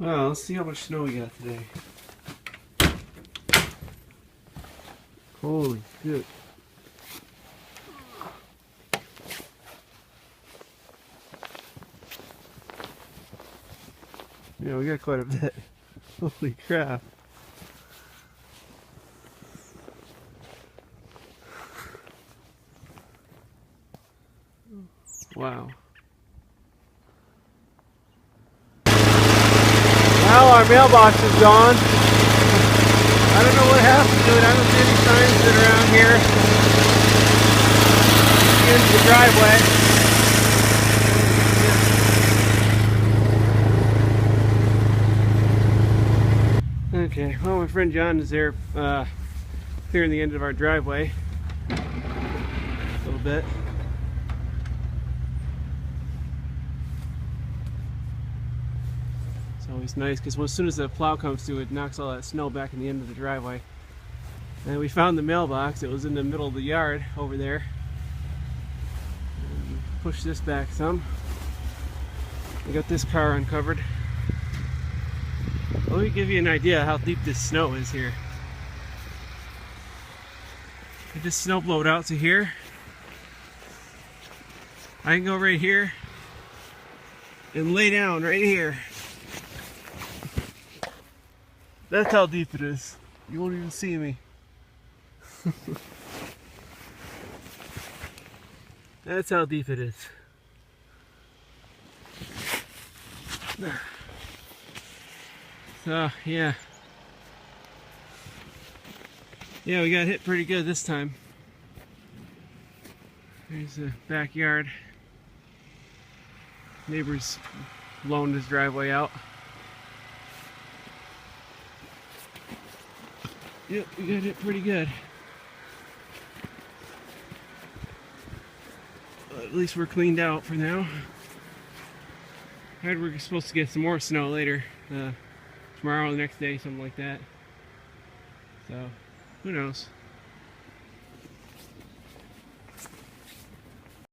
Well, let's see how much snow we got today. Holy shit. Yeah, we got quite a bit. Holy crap. Wow. Now our mailbox is gone. I don't know what happened to it. I don't see any signs of it around here. Into the driveway. Okay, well, my friend John is there clearing the end of our driveway a little bit. It's always nice because as soon as the plow comes through, it knocks all that snow back in the end of the driveway. And we found the mailbox. It was in the middle of the yard over there. And push this back some. We got this car uncovered. Let me give you an idea how deep this snow is here. Get this snow blowed out to here. I can go right here and lay down right here. That's how deep it is. You won't even see me. That's how deep it is. So, yeah. Yeah, we got hit pretty good this time. There's the backyard. Neighbor's loaned his driveway out. Yep, we got hit pretty good. But at least we're cleaned out for now. Heard we're supposed to get some more snow later. Tomorrow or the next day, something like that. So, who knows?